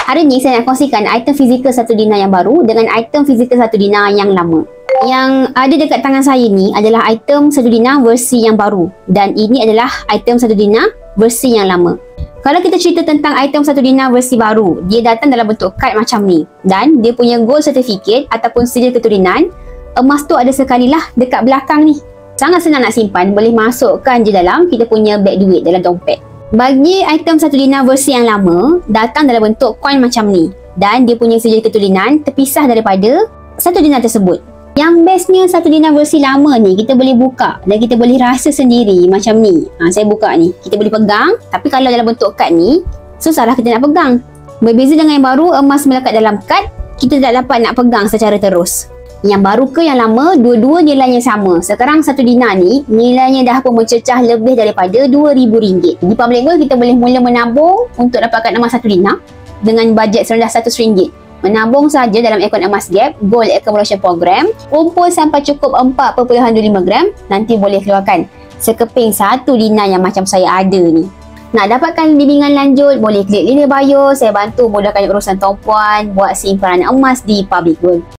Hari ni saya nak kongsikan item fizikal 1 dinar yang baru dengan item fizikal 1 dinar yang lama. Yang ada dekat tangan saya ni adalah item 1 dinar versi yang baru, dan ini adalah item 1 dinar versi yang lama. Kalau kita cerita tentang item 1 dinar versi baru, dia datang dalam bentuk kad macam ni, dan dia punya gold certificate ataupun sijil keturunan. Emas tu ada sekali lah dekat belakang ni. Sangat senang nak simpan, boleh masukkan je dalam kita punya beg duit, dalam dompet. Bagi item 1 dinar versi yang lama, datang dalam bentuk coin macam ni, dan dia punya sijil keturunan terpisah daripada 1 dinar tersebut. Yang bestnya 1 dinar versi lama ni, kita boleh buka dan kita boleh rasa sendiri macam ni. Saya buka ni, kita boleh pegang. Tapi kalau dalam bentuk kad ni, susahlah kita nak pegang. Berbeza dengan yang baru, emas melekat dalam kad, kita tak dapat nak pegang secara terus. Yang baru ke yang lama, dua-dua nilainya sama. Sekarang 1 dinar ni, nilainya dah pun mencecah lebih daripada RM2,000. Di Public Gold, kita boleh mula menabung untuk dapatkan emas 1 dinar dengan bajet serendah RM100. Menabung saja dalam akaun emas gap, Gold Accumulation Program, kumpul sampai cukup 4.25 gram, nanti boleh keluarkan sekeping 1 dinar yang macam saya ada ni. Nak dapatkan bimbingan lanjut, boleh klik link bio. Saya bantu mudahkan urusan tuan-puan buat simpanan emas di Public Gold.